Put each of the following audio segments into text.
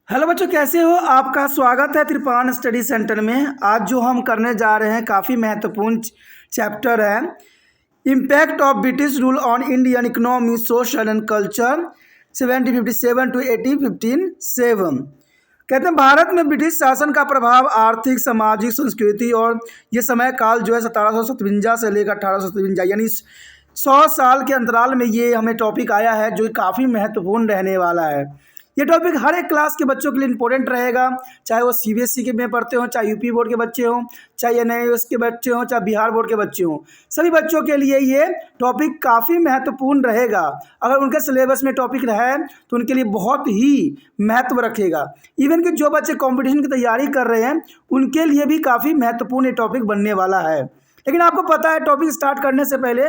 Hello बच्चों, कैसे हो? आपका स्वागत है त्रिपान स्टडी सेंटर में। आज जो हम करने जा रहे हैं काफ़ी महत्वपूर्ण चैप्टर है, impact of British rule on Indian economy, social and culture 1757 to 1857। कहते हैं भारत में ब्रिटिश शासन का प्रभाव आर्थिक, सामाजिक, संस्कृति और ये समय काल जो है 1757 से लेकर 1857 यानी 100 साल के अंतराल में ये हमें टॉपिक आया है जो काफ़ी महत्वपूर्ण रहने वाला है। ये टॉपिक हर एक क्लास के बच्चों के लिए इंपॉर्टेंट रहेगा, चाहे वो सीबीएसई के में पढ़ते हों, चाहे यूपी बोर्ड के बच्चे हों, चाहे एनआईओएस के बच्चे हों, चाहे बिहार बोर्ड के बच्चे हों। सभी बच्चों के लिए ये टॉपिक काफ़ी महत्वपूर्ण रहेगा। अगर उनके सिलेबस में टॉपिक रहे तो उनके लिए बहुत ही महत्व रखेगा। इवन कि जो बच्चे कंपटीशन की तैयारी कर रहे हैं उनके लिए भी काफ़ी महत्वपूर्ण ये टॉपिक बनने वाला है। लेकिन आपको पता है, टॉपिक स्टार्ट करने से पहले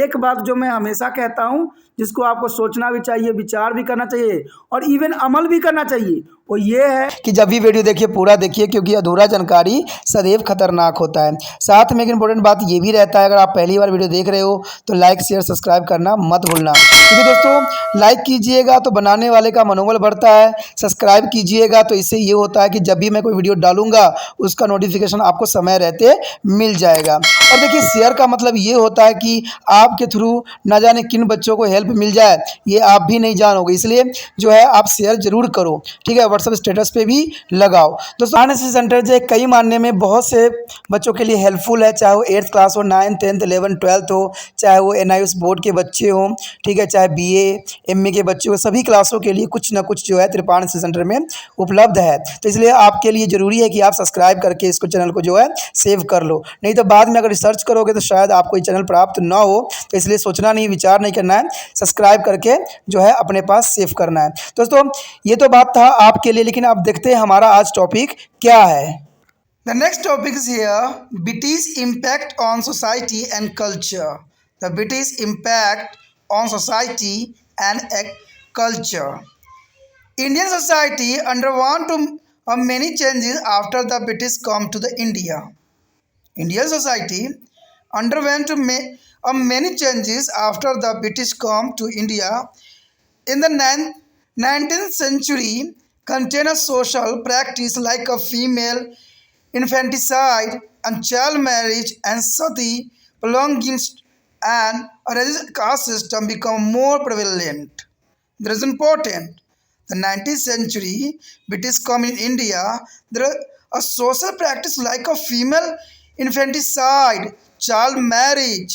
एक बात जो मैं हमेशा कहता हूँ, जिसको आपको सोचना भी चाहिए, विचार भी करना चाहिए और इवन अमल भी करना चाहिए, वो ये है कि जब भी वीडियो देखिए पूरा देखिए, क्योंकि अधूरा जानकारी सदैव खतरनाक होता है। साथ में एक इंपॉर्टेंट बात ये भी रहता है, अगर आप पहली बार वीडियो देख रहे हो तो लाइक शेयर सब्सक्राइब करना मत भूलना, क्योंकि दोस्तों लाइक कीजिएगा तो बनाने वाले का मनोबल बढ़ता है, सब्सक्राइब कीजिएगा तो इससे ये होता है कि जब भी मैं कोई वीडियो डालूंगा उसका नोटिफिकेशन आपको समय रहते मिल जाएगा। और देखिए, शेयर का मतलब ये होता है कि आपके थ्रू ना जाने किन बच्चों को हेल्प मिल जाए, ये आप भी नहीं जानोगे, इसलिए जो है आप शेयर जरूर करो, ठीक है। व्हाट्सएप स्टेटस पे भी लगाओ। दोस्तों एनएसएस सेंटर जो कई मानने में बहुत से बच्चों के लिए हेल्पफुल है, चाहे वो 8th क्लास हो, 9th 10th 11th 12th हो, चाहे वो एनआईओएस बोर्ड के बच्चे हों, ठीक है, चाहे बीए एमए के बच्चे हो, सभी क्लासों के लिए कुछ ना कुछ जो है त्रिपान सेंटर में उपलब्ध है। तो इसलिए आपके लिए ज़रूरी है कि आप सब्सक्राइब करके इसको चैनल को जो है सेव कर लो, नहीं तो बाद में अगर रिसर्च करोगे तो शायद आपको ये चैनल प्राप्त ना हो। तो इसलिए सोचना नहीं, विचार नहीं करना है, सब्सक्राइब करके जो है अपने पास सेव करना है। दोस्तों ये तो बात था आपके लिए, लेकिन आप देखते हैं हमारा आज टॉपिक क्या है। The next topic is here, British impact on society and culture. The British impact on society and culture. Indian society underwent many changes after the British come to the India. Indian society underwent many changes after the British come to India. In the 19th century, contained a social practice like a female infanticide and child marriage and sati belongings, and a religious caste system become more prevalent. That is important. The 19th century British come in India, there a social practice like a female infanticide, child marriage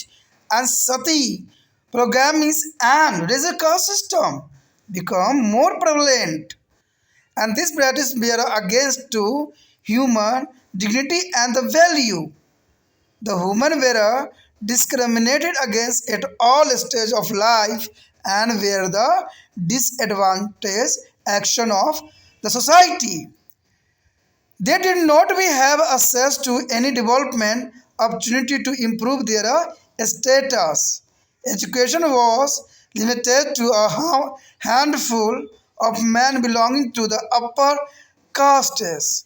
and sati polygamy and religious caste system become more prevalent, and this practice bear against to human dignity and the value. The women were discriminated against at all stages of life and were the disadvantaged action of the society. They did not have access to any development opportunity to improve their status. Education was limited to a handful of men belonging to the upper castes.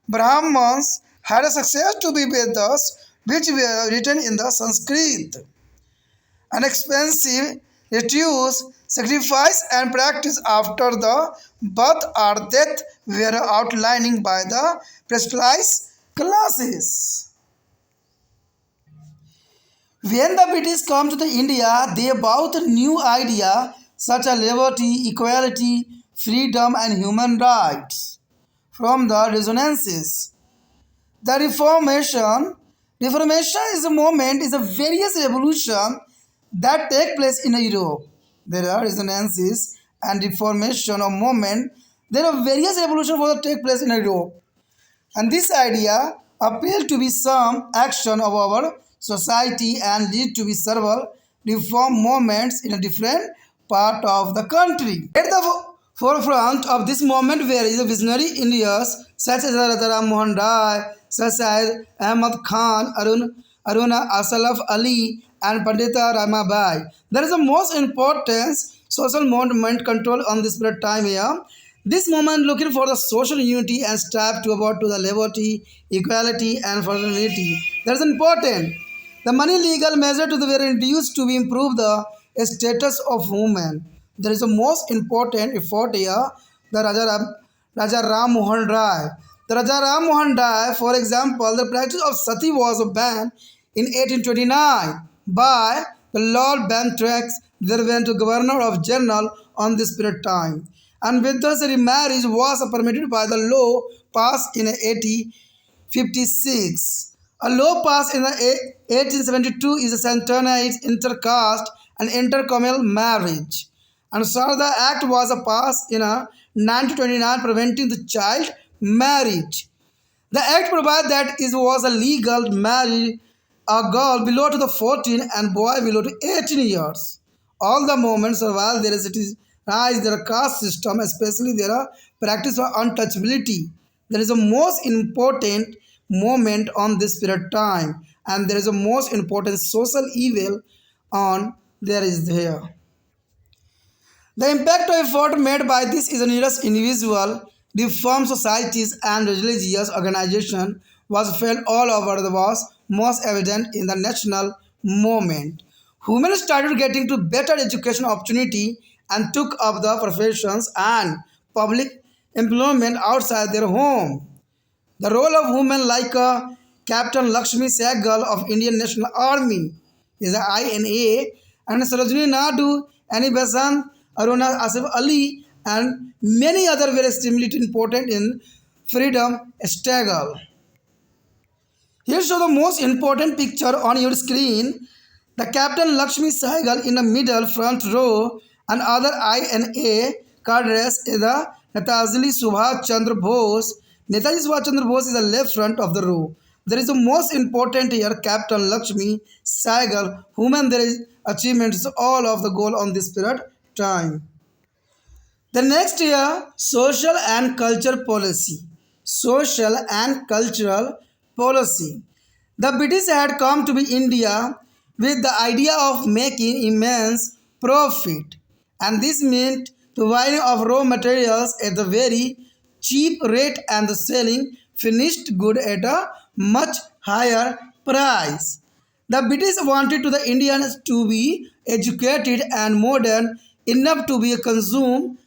Brahmins had success to be Vedas, which were written in the Sanskrit. An expensive rituals, sacrifice and practice after the birth or death were outlining by the prescribed classes. When the British come to the India, they brought a new idea such as liberty, equality, freedom and human rights from the resonances. The Reformation is a moment, is a various revolution that take place in Europe. There are resonances and reformation of movement. There are various revolutions that take place in Europe, and this idea appeal to be some action of our society and lead to be several reform movements in a different part of the country. At the forefront of this movement were the visionary Indians such as Ram Mohan Rai, such as Ahmad Khan, Aruna Asaf Ali and Pandita Ramabai. There is the most important social movement control on this period time here. This movement looking for the social unity and strive to about to the liberty, equality and fraternity. That is important. The money legal measure to the were introduced to improve the status of women. There is the most important effort here. The Raja Ram Mohan Rai. The Raja Ram Mohan Rai, for example, the practice of sati was banned in 1829 by the Lord Bantrax, the Governor of General on this period time. And Vidyasari remarriage was permitted by the law passed in 1856. A law passed in 1872 is a sanctioned intercaste and intercommunal marriage. And Sarda Act was passed in 1929 preventing the child marriage. The act provided that it was illegal to marry a girl below to the 14 and boy below to 18 years. All the moments while there is their caste system, especially their practice of untouchability. There is a most important moment on this period time, and there is a most important social evil on there is there. The impact of effort made by this is individual, reform societies and religious organizations was felt all over the was most evident in the national movement. Women started getting to better education opportunity and took up the professions and public employment outside their home. The role of women like Captain Lakshmi Sehgal of Indian National Army is the INA and Sarojini Naidu, Annie Besant, Aruna Asif Ali and many other were extremely important in freedom struggle. Here show the most important picture on your screen. The Captain Lakshmi Sehgal in the middle front row and other INA cadres is the Netaji Subhash Chandra Bose. Netaji Subhash Chandra Bose is the left front of the row. There is the most important here Captain Lakshmi Sehgal, women there is achievements all of the goal on this period time. The next year, social and culture policy. Social and cultural policy. The British had come to be India with the idea of making immense profit, and this meant providing of raw materials at a very cheap rate and the selling finished good at a much higher price. The British wanted to the Indians to be educated and modern enough to be consumed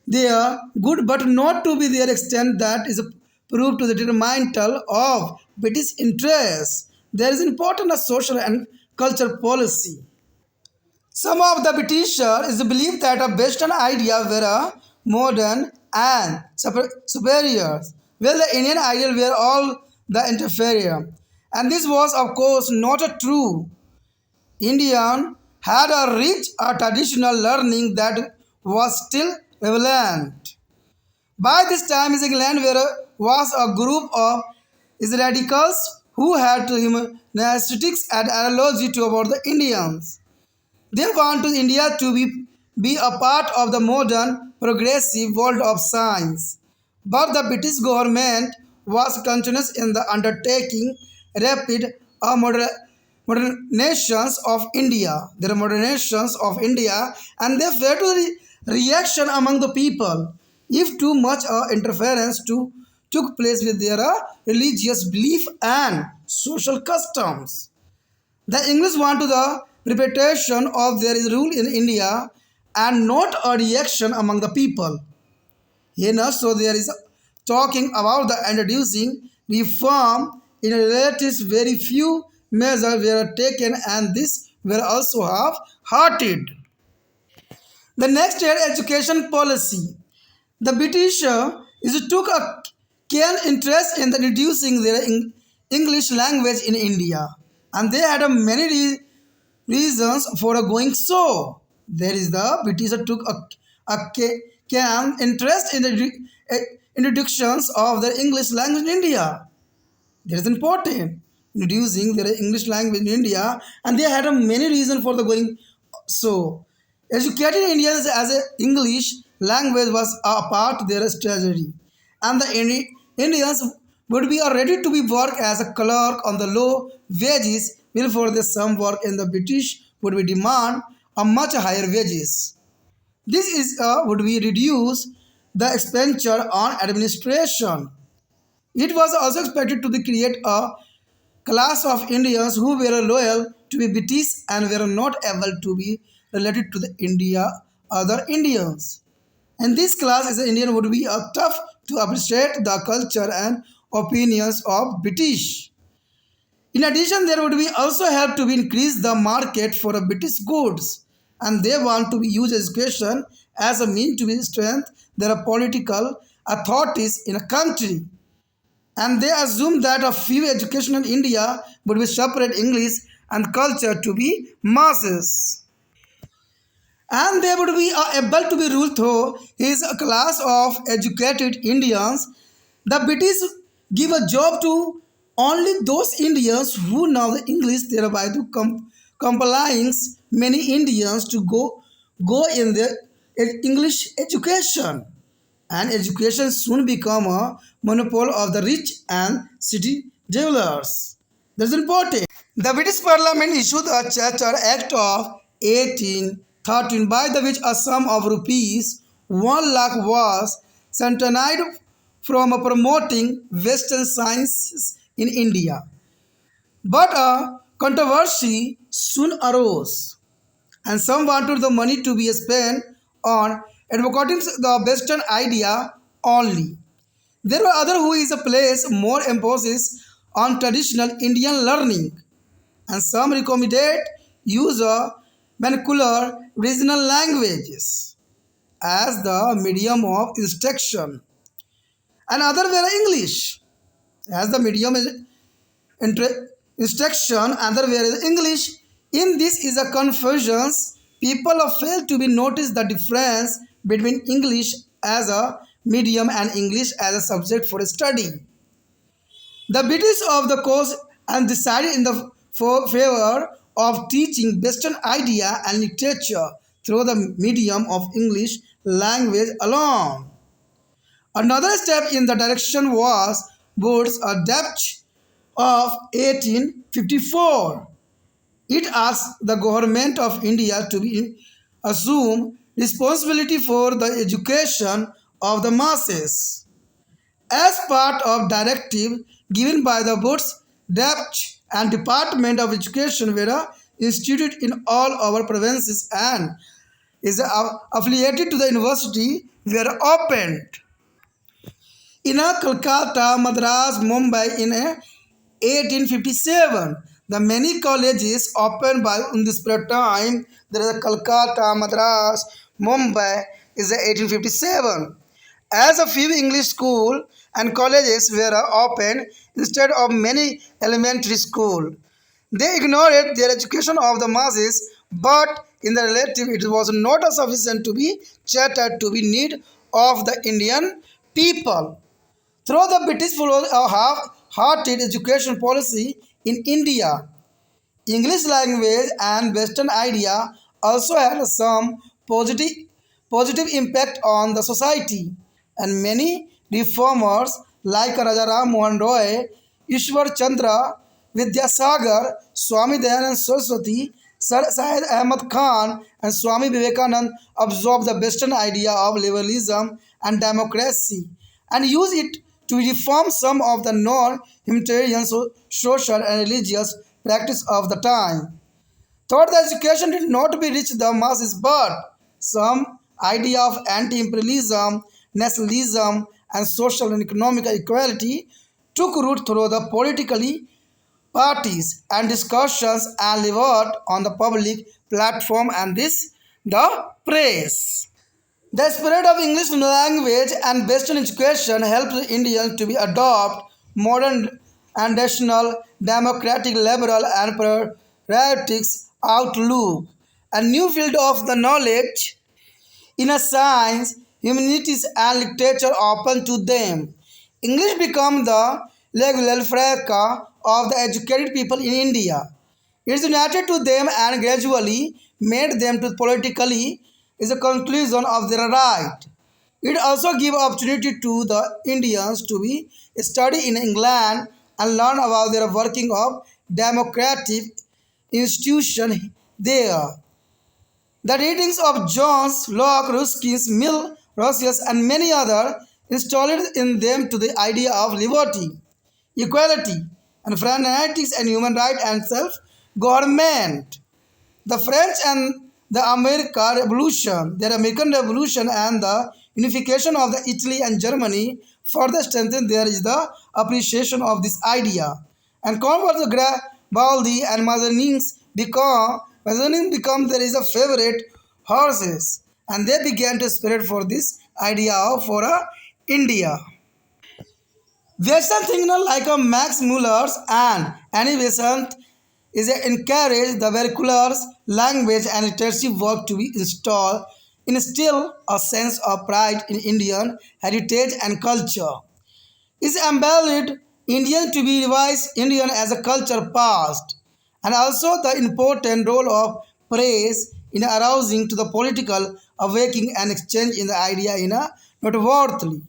they are good, but not to be their extent that is proved to the detrimental of British interests. There is important a social and cultural policy. Some of the Britishers believed that a Western idea were modern and superior, while the Indian ideal were all the inferior. And this was, of course, not true. Indian had a rich traditional learning that was still prevalent. By this time, England was a group of radicals who had humanistics and analogy to about the Indians. They wanted India to be a part of the modern, progressive world of science. But the British government was continuous in the undertaking rapid modernizations of India. There are modernizations of India, and they feared the reaction among the people if too much interference took place with their religious belief and social customs. The English want the perpetuation of their rule in India and not a reaction among the people. Here, so there is talking about the introducing reform in relatives very few measures were taken and this were also half-hearted. The next year education policy. The British took a keen interest in the reducing their English language in India, and they had many reasons for going so. There is the British took keen interest in the introductions of the English language in India. That is important. Introducing their English language in India, and they had many reasons for the going so. Educating Indians as a English language was a part of their strategy, and the Indians would be ready to be work as a clerk on the low wages before the some work in the British would be demand a much higher wages. This is would be reduce the expenditure on administration. It was also expected to be create a class of Indians who were loyal to be British and were not able to be related to the other Indians. And this class as an Indian would be tough to appreciate the culture and opinions of British. In addition, there would be also help to increase the market for British goods, and they want to use education as a means to strengthen their political authorities in a country. And they assume that a few education in India would be separate English and culture to be masses. And they would be able to be ruled through his class of educated Indians. The British give a job to only those Indians who know the English, thereby to compelling many Indians to go in the English education. And education soon become a monopoly of the rich and city dwellers. That's important. The British Parliament issued a Charter Act of 1813 by the which a sum of rupees 1 lakh was sanctioned from promoting Western sciences in India. But a controversy soon arose, and some wanted the money to be spent on advocating the Western idea only. There were others who is a place more emphasis on traditional Indian learning, and some recommended use of vernacular regional languages as the medium of instruction, and other were English as the medium instruction, other were English. In this is a confusion. People have failed to be notice the difference between English as a medium and English as a subject for study. The British of the course and decided in the favor of teaching Western idea and literature through the medium of English language alone. Another step in the direction was Wood's Act of 1854. It asked the government of India to assume responsibility for the education of the masses. As part of directive given by the Woods, Depth and Department of Education were instituted in all our provinces and is affiliated to the university were opened. In Calcutta, Madras, Mumbai in 1857, the many colleges opened by in this period of time. There is a Calcutta, Madras, Mumbai is 1857. As a few English school and colleges were opened instead of many elementary school. They ignored their education of the masses, but in the relative it was not sufficient to be catered to the need of the Indian people. Through the British followed a half-hearted education policy in India, English language and Western idea also had some positive impact on the society, and many reformers like Raja Ram Mohan Roy, Ishwar Chandra Vidyasagar, Swami Dayanand Saraswati, Sir Syed Ahmad Khan, and Swami Vivekanand absorbed the Western idea of liberalism and democracy and used it to reform some of the non-humanitarian social and religious practice of the time. Thought the education did not reach the masses, but some idea of anti-imperialism, nationalism, and social and economic equality took root through the politically parties and discussions and lived on the public platform and this the press. The spirit of English language and Western education helped Indians to be adopt modern and national, democratic, liberal and patriotic outlook. A new field of the knowledge in a science, humanities and literature open to them. English became the legal franca of the educated people in India. It united to them and gradually made them to politically is a conclusion of their right. It also gave opportunity to the Indians to be study in England and learn about their working of democratic institution there. The readings of Jones, Locke, Ruskin, Mill, Russell, and many others installed in them to the idea of liberty, equality, and fraternity and human rights and self-government. The French and the American Revolution and the unification of the Italy and Germany further strengthened there is the appreciation of this idea. And converts Garibaldi and Mazarin become there is a favorite horses, and they began to spread for this idea of for India. Western thinkers like Max Muller's and Annie Besant is encourage the vernacular language and literacy work to be installed, instill a sense of pride in Indian heritage and culture. Is embellished Indian to be revised Indian as a culture past, and also the important role of praise in arousing to the political awakening and exchange in the idea in a noteworthy.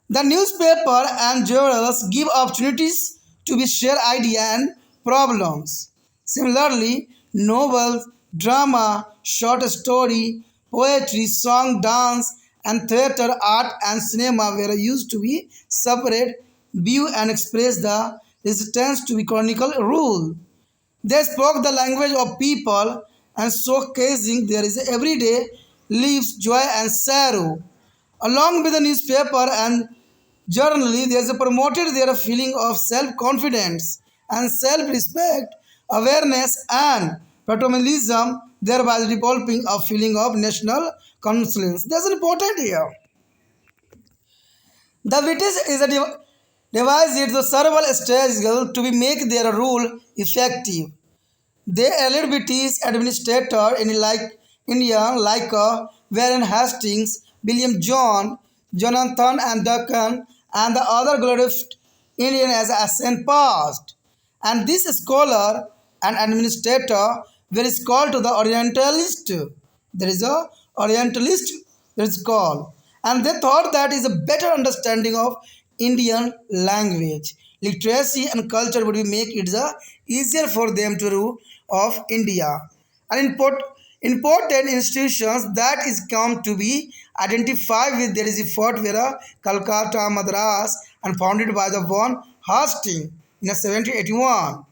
The newspaper and journals give opportunities to be share idea and problems. Similarly, novels, drama, short story, poetry, song, dance, and theater, art, and cinema were used to be separate, view, and express the resistance to be chronicle rule. They spoke the language of people and showcasing there is everyday lives, joy, and sorrow. Along with the newspaper and journally, there is a promoted their feeling of self-confidence and self-respect, awareness, and patriotism, thereby developing a feeling of national conscience. That's important here. The British is a devised the several strategies to be make their rule effective. They allied British administrator in like India like Warren Hastings, William John, Jonathan and Duncan and the other glorious Indian as ascent past. And this scholar and administrator were called to the Orientalist. There is a Orientalist that is called. And they thought that is a better understanding of Indian language, literacy and culture would be make it easier for them to rule of India. And important institutions that is come to be identified with there is a fort where Calcutta, Madras and founded by the one Hastings in 1781.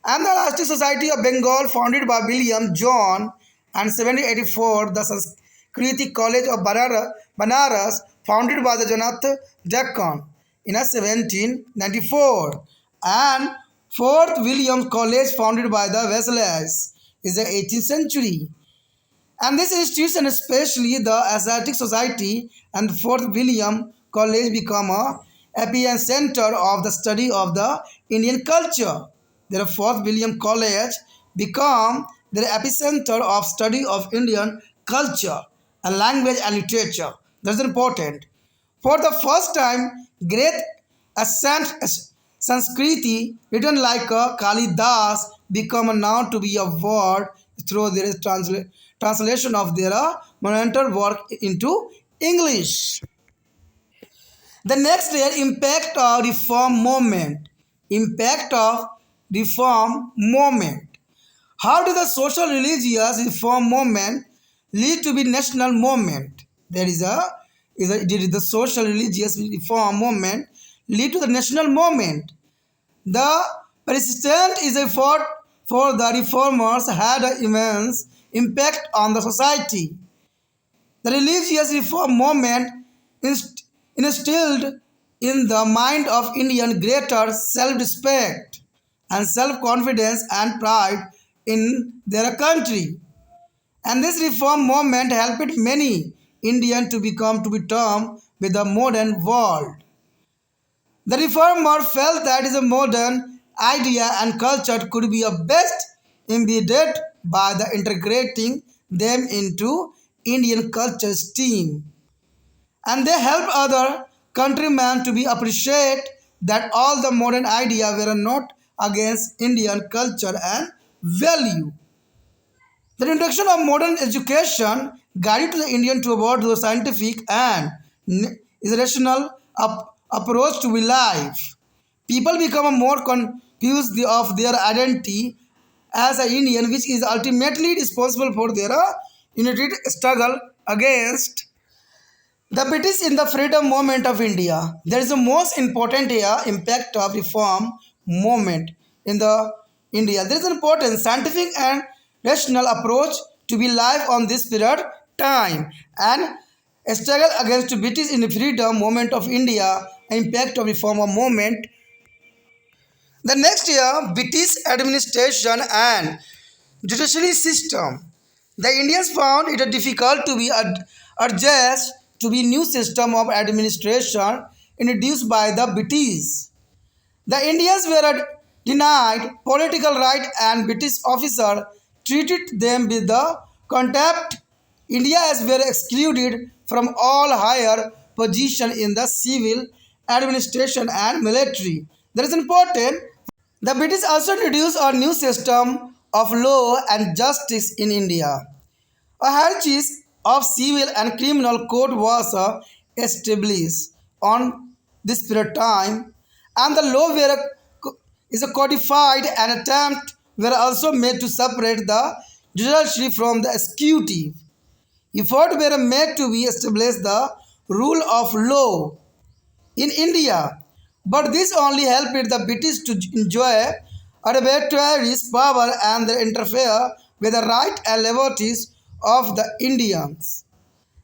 And the Last Society of Bengal founded by William John and 1784 the Sanskrit College of Banaras founded by the Jonathan Deccan in 1794 and Fourth William College founded by the Wesleyans is the 18th century. And this institution, especially the Asiatic Society and Fort William College, become a epicenter of the study of the Indian culture. The Fort William College become the epicenter of study of Indian culture and language and literature. That's important. For the first time, great ascent Sanskriti, written like a Kalidas, become now to be a word through their translation of their monumental work into English. The next layer, impact of reform movement. Impact of reform movement. How did the social religious reform movement lead to be national movement? Did the social religious reform movement lead to the national movement? The persistent is effort for the reformers had an immense impact on the society. The religious reform movement instilled in the mind of Indian greater self-respect and self-confidence and pride in their country. And this reform movement helped many Indians to become to be termed with the modern world. The reformer felt that is a modern idea and culture could be a best embedded by the integrating them into Indian culture stream. And they helped other countrymen to be appreciate that all the modern ideas were not against Indian culture and value. The introduction of modern education guided to the Indian toward the scientific and is rational approach to life. People become more confused of their identity as an Indian, which is ultimately responsible for their united struggle against the British in the freedom movement of India. There is the most important impact of reform movement in the India. There is an important scientific and rational approach to be life on this period time and A struggle against British in the freedom movement of India, impact of reform movement. The next year, British administration and judicial system. The Indians found it difficult to be adjust to the new system of administration introduced by the British. The Indians were denied political right and British officers treated them with the contempt. Indians were excluded from all higher position in the civil administration and military. That is important. The British also introduced a new system of law and justice in India. A hierarchy of civil and criminal code was established on this period of time, and the law is codified and attempts were also made to separate the judiciary from the executive. Efforts were made to establish the rule of law in India, but this only helped the British to enjoy arbitrary power and interfere with the right and liberties of the Indians.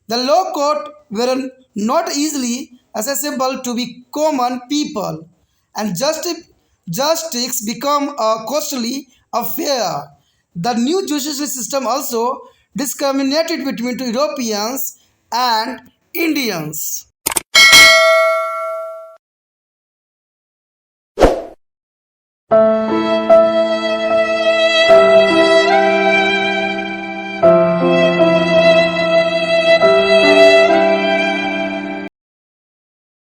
The law court were not easily accessible to the common people, and justice became a costly affair. The new judicial system also discriminated between Europeans and Indians.